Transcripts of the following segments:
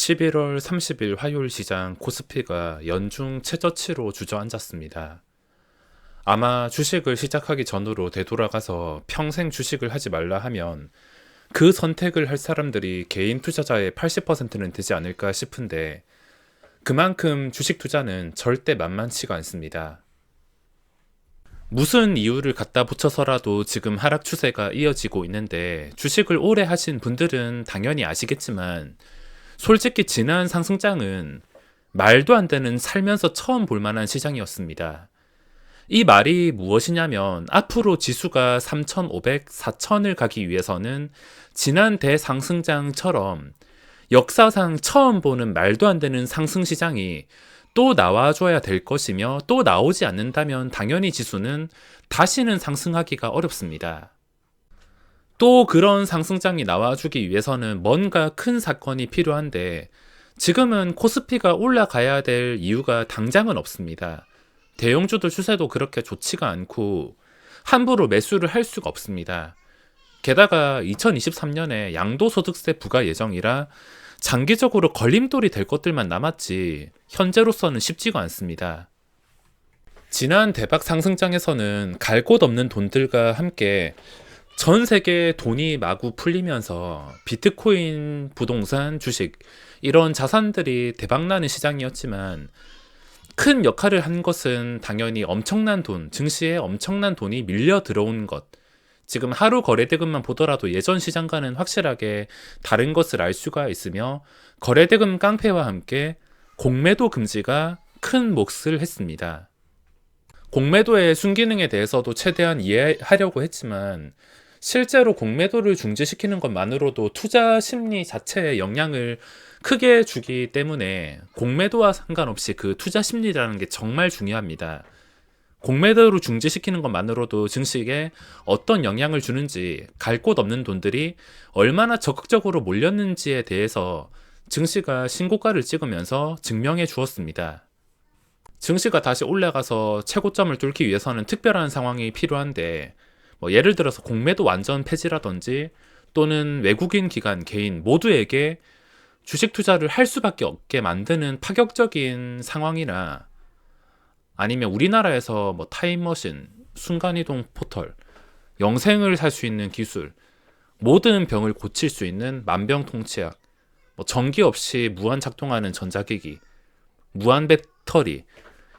11월 30일 화요일 시장 코스피가 연중 최저치로 주저앉았습니다. 아마 주식을 시작하기 전으로 되돌아가서 평생 주식을 하지 말라 하면 그 선택을 할 사람들이 개인 투자자의 80%는 되지 않을까 싶은데 그만큼 주식 투자는 절대 만만치가 않습니다. 무슨 이유를 갖다 붙여서라도 지금 하락 추세가 이어지고 있는데 주식을 오래 하신 분들은 당연히 아시겠지만 솔직히 지난 상승장은 말도 안 되는 살면서 처음 볼 만한 시장이었습니다. 이 말이 무엇이냐면 앞으로 지수가 3,500, 4,000을 가기 위해서는 지난 대상승장처럼 역사상 처음 보는 말도 안 되는 상승 시장이 또 나와줘야 될 것이며 또 나오지 않는다면 당연히 지수는 다시는 상승하기가 어렵습니다. 또 그런 상승장이 나와주기 위해서는 뭔가 큰 사건이 필요한데 지금은 코스피가 올라가야 될 이유가 당장은 없습니다. 대형주들 추세도 그렇게 좋지가 않고 함부로 매수를 할 수가 없습니다. 게다가 2023년에 양도소득세 부과 예정이라 장기적으로 걸림돌이 될 것들만 남았지 현재로서는 쉽지가 않습니다. 지난 대박 상승장에서는 갈 곳 없는 돈들과 함께 전 세계 돈이 마구 풀리면서 비트코인, 부동산, 주식 이런 자산들이 대박나는 시장이었지만 큰 역할을 한 것은 당연히 엄청난 돈, 증시에 엄청난 돈이 밀려 들어온 것. 지금 하루 거래대금만 보더라도 예전 시장과는 확실하게 다른 것을 알 수가 있으며 거래대금 깡패와 함께 공매도 금지가 큰 몫을 했습니다. 공매도의 순기능에 대해서도 최대한 이해하려고 했지만 실제로 공매도를 중지시키는 것만으로도 투자 심리 자체에 영향을 크게 주기 때문에 공매도와 상관없이 그 투자 심리라는 게 정말 중요합니다. 공매도를 중지시키는 것만으로도 증시에 어떤 영향을 주는지 갈 곳 없는 돈들이 얼마나 적극적으로 몰렸는지에 대해서 증시가 신고가를 찍으면서 증명해 주었습니다. 증시가 다시 올라가서 최고점을 뚫기 위해서는 특별한 상황이 필요한데 예를 들어서 공매도 완전 폐지라든지 또는 외국인 기관, 개인 모두에게 주식 투자를 할 수밖에 없게 만드는 파격적인 상황이나 아니면 우리나라에서 타임머신, 순간이동 포털, 영생을 살 수 있는 기술, 모든 병을 고칠 수 있는 만병통치약, 전기 없이 무한 작동하는 전자기기, 무한 배터리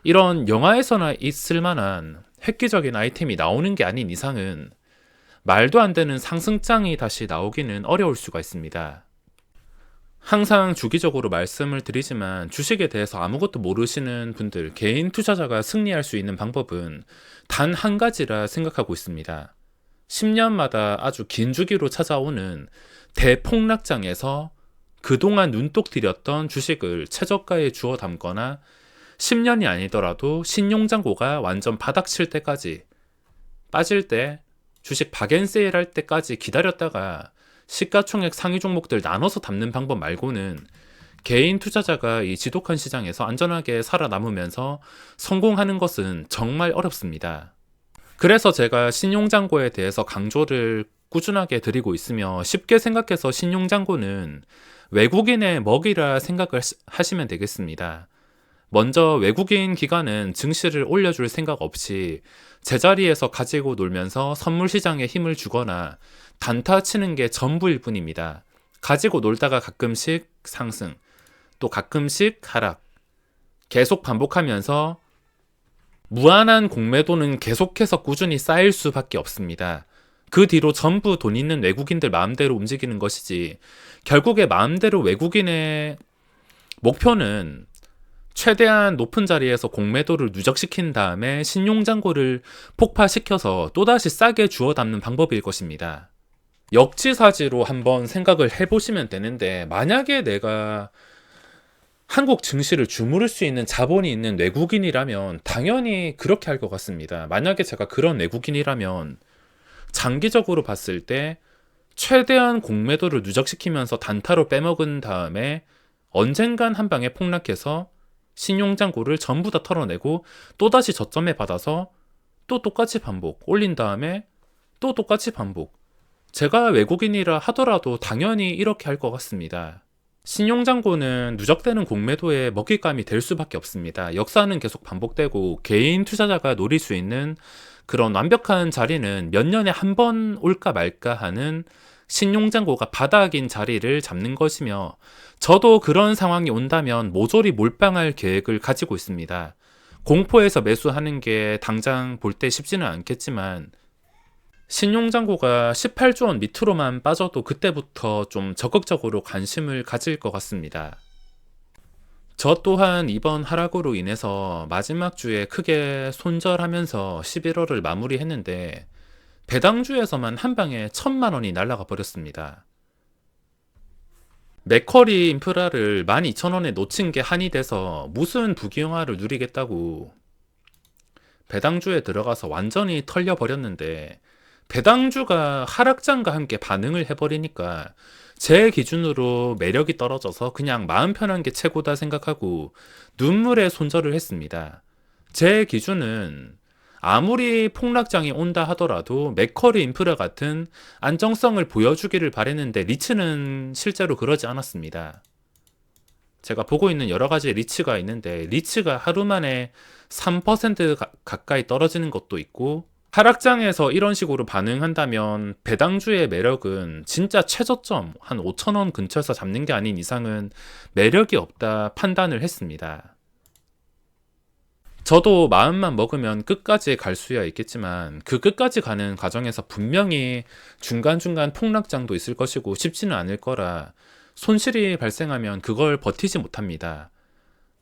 이런 영화에서나 있을 만한 획기적인 아이템이 나오는 게 아닌 이상은 말도 안 되는 상승장이 다시 나오기는 어려울 수가 있습니다. 항상 주기적으로 말씀을 드리지만 주식에 대해서 아무것도 모르시는 분들, 개인 투자자가 승리할 수 있는 방법은 단 한 가지라 생각하고 있습니다. 10년마다 아주 긴 주기로 찾아오는 대폭락장에서 그동안 눈독 들였던 주식을 최저가에 주워 담거나 10년이 아니더라도 신용잔고가 완전 바닥 칠 때까지 빠질 때 주식 박앤세일 할 때까지 기다렸다가 시가총액 상위 종목들 나눠서 담는 방법 말고는 개인 투자자가 이 지독한 시장에서 안전하게 살아남으면서 성공하는 것은 정말 어렵습니다. 그래서 제가 신용잔고에 대해서 강조를 꾸준하게 드리고 있으며 쉽게 생각해서 신용잔고는 외국인의 먹이라 생각을 하시면 되겠습니다. 먼저 외국인 기관은 증시를 올려줄 생각 없이 제자리에서 가지고 놀면서 선물 시장에 힘을 주거나 단타 치는 게 전부일 뿐입니다. 가지고 놀다가 가끔씩 상승, 또 가끔씩 하락, 계속 반복하면서 무한한 공매도는 계속해서 꾸준히 쌓일 수밖에 없습니다. 그 뒤로 전부 돈 있는 외국인들 마음대로 움직이는 것이지 결국에 마음대로 외국인의 목표는 최대한 높은 자리에서 공매도를 누적시킨 다음에 신용잔고를 폭파시켜서 또다시 싸게 주워 담는 방법일 것입니다. 역지사지로 한번 생각을 해보시면 되는데 만약에 내가 한국 증시를 주무를 수 있는 자본이 있는 외국인이라면 당연히 그렇게 할 것 같습니다. 만약에 제가 그런 외국인이라면 장기적으로 봤을 때 최대한 공매도를 누적시키면서 단타로 빼먹은 다음에 언젠간 한 방에 폭락해서 신용잔고를 전부 다 털어내고 또다시 저점에 받아서 또 똑같이 반복, 올린 다음에 또 똑같이 반복. 제가 외국인이라 하더라도 당연히 이렇게 할 것 같습니다. 신용장고는 누적되는 공매도에 먹잇감이 될 수밖에 없습니다. 역사는 계속 반복되고 개인 투자자가 노릴 수 있는 그런 완벽한 자리는 몇 년에 한 번 올까 말까 하는 신용장고가 바닥인 자리를 잡는 것이며, 저도 그런 상황이 온다면 모조리 몰빵할 계획을 가지고 있습니다. 공포에서 매수하는 게 당장 볼 때 쉽지는 않겠지만, 신용장고가 18조 원 밑으로만 빠져도 그때부터 좀 적극적으로 관심을 가질 것 같습니다. 저 또한 이번 하락으로 인해서 마지막 주에 크게 손절하면서 11월을 마무리했는데, 배당주에서만 한 방에 1,000만 원이 날아가 버렸습니다. 맥쿼리 인프라를 12,000원에 놓친 게 한이 돼서 무슨 부귀영화를 누리겠다고 배당주에 들어가서 완전히 털려버렸는데, 배당주가 하락장과 함께 반응을 해버리니까 제 기준으로 매력이 떨어져서 그냥 마음 편한 게 최고다 생각하고 눈물에 손절을 했습니다. 제 기준은 아무리 폭락장이 온다 하더라도 맥쿼리 인프라 같은 안정성을 보여주기를 바랬는데, 리츠는 실제로 그러지 않았습니다. 제가 보고 있는 여러 가지 리츠가 있는데, 리츠가 하루 만에 3% 가까이 떨어지는 것도 있고, 하락장에서 이런 식으로 반응한다면 배당주의 매력은 진짜 최저점 한 5,000원 근처에서 잡는 게 아닌 이상은 매력이 없다 판단을 했습니다. 저도 마음만 먹으면 끝까지 갈 수야 있겠지만, 그 끝까지 가는 과정에서 분명히 중간중간 폭락장도 있을 것이고 쉽지는 않을 거라 손실이 발생하면 그걸 버티지 못합니다.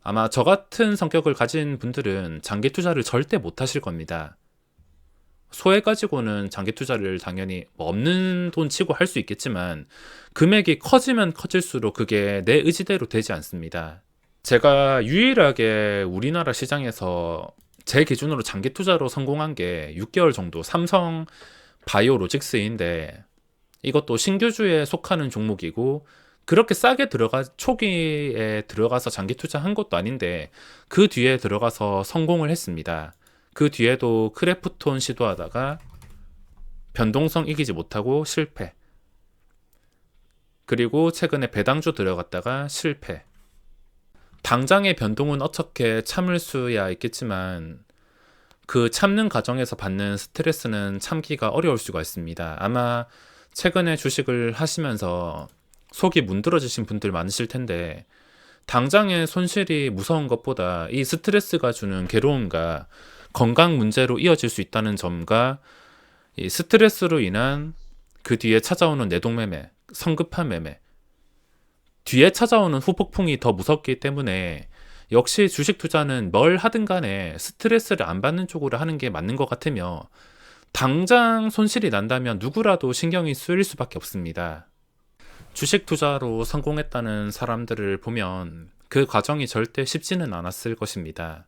아마 저 같은 성격을 가진 분들은 장기 투자를 절대 못 하실 겁니다. 소액 가지고는 장기 투자를 당연히 없는 돈 치고 할 수 있겠지만, 금액이 커지면 커질수록 그게 내 의지대로 되지 않습니다. 제가 유일하게 우리나라 시장에서 제 기준으로 장기 투자로 성공한 게 6개월 정도 삼성 바이오로직스인데, 이것도 신규주에 속하는 종목이고 그렇게 싸게 초기에 들어가서 장기 투자한 것도 아닌데 그 뒤에 들어가서 성공을 했습니다. 그 뒤에도 크래프톤 시도하다가 변동성 이기지 못하고 실패. 그리고 최근에 배당주 들어갔다가 실패. 당장의 변동은 어떻게 참을 수야 있겠지만 그 참는 과정에서 받는 스트레스는 참기가 어려울 수가 있습니다. 아마 최근에 주식을 하시면서 속이 문드러지신 분들 많으실 텐데, 당장의 손실이 무서운 것보다 이 스트레스가 주는 괴로움과 건강 문제로 이어질 수 있다는 점과 이 스트레스로 인한 그 뒤에 찾아오는 내동매매, 성급한 매매, 뒤에 찾아오는 후폭풍이 더 무섭기 때문에 역시 주식 투자는 뭘 하든 간에 스트레스를 안 받는 쪽으로 하는 게 맞는 것 같으며, 당장 손실이 난다면 누구라도 신경이 쓰일 수밖에 없습니다. 주식 투자로 성공했다는 사람들을 보면 그 과정이 절대 쉽지는 않았을 것입니다.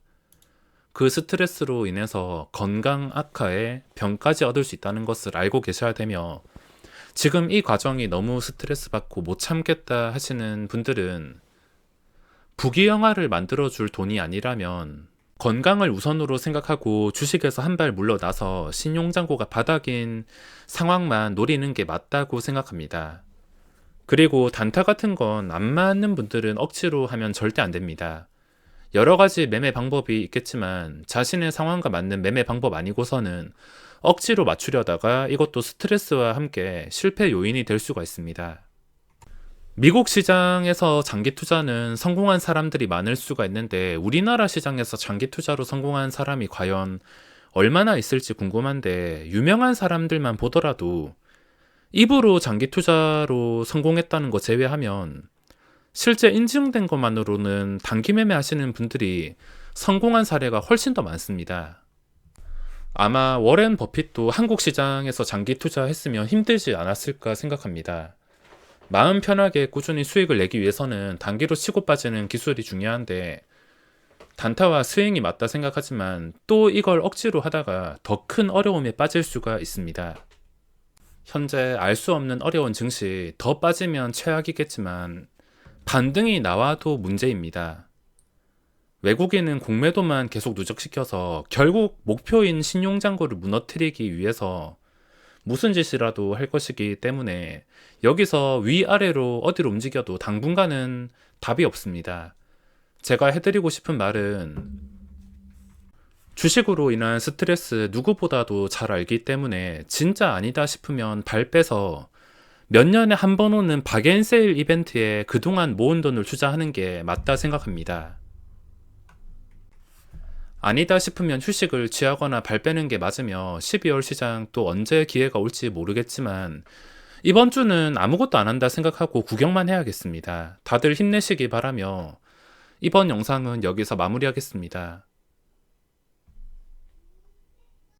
그 스트레스로 인해서 건강 악화에 병까지 얻을 수 있다는 것을 알고 계셔야 되며, 지금 이 과정이 너무 스트레스 받고 못 참겠다 하시는 분들은 부귀영화를 만들어줄 돈이 아니라면 건강을 우선으로 생각하고 주식에서 한 발 물러나서 신용장고가 바닥인 상황만 노리는 게 맞다고 생각합니다. 그리고 단타 같은 건 안 맞는 분들은 억지로 하면 절대 안 됩니다. 여러 가지 매매 방법이 있겠지만 자신의 상황과 맞는 매매 방법 아니고서는 억지로 맞추려다가 이것도 스트레스와 함께 실패 요인이 될 수가 있습니다. 미국 시장에서 장기 투자는 성공한 사람들이 많을 수가 있는데, 우리나라 시장에서 장기 투자로 성공한 사람이 과연 얼마나 있을지 궁금한데, 유명한 사람들만 보더라도 입으로 장기 투자로 성공했다는 거 제외하면 실제 인증된 것만으로는 단기 매매 하시는 분들이 성공한 사례가 훨씬 더 많습니다. 아마 워렌 버핏도 한국 시장에서 장기 투자했으면 힘들지 않았을까 생각합니다. 마음 편하게 꾸준히 수익을 내기 위해서는 단기로 치고 빠지는 기술이 중요한데, 단타와 스윙이 맞다 생각하지만 또 이걸 억지로 하다가 더 큰 어려움에 빠질 수가 있습니다. 현재 알 수 없는 어려운 증시, 더 빠지면 최악이겠지만 반등이 나와도 문제입니다. 외국인은 공매도만 계속 누적시켜서 결국 목표인 신용장고를 무너뜨리기 위해서 무슨 짓이라도 할 것이기 때문에 여기서 위아래로 어디로 움직여도 당분간은 답이 없습니다. 제가 해드리고 싶은 말은 주식으로 인한 스트레스 누구보다도 잘 알기 때문에 진짜 아니다 싶으면 발 빼서 몇 년에 한 번 오는 박앤세일 이벤트에 그동안 모은 돈을 투자하는 게 맞다 생각합니다. 아니다 싶으면 휴식을 취하거나 발 빼는 게 맞으며 12월 시장 또 언제 기회가 올지 모르겠지만 이번 주는 아무것도 안 한다 생각하고 구경만 해야겠습니다. 다들 힘내시기 바라며 이번 영상은 여기서 마무리하겠습니다.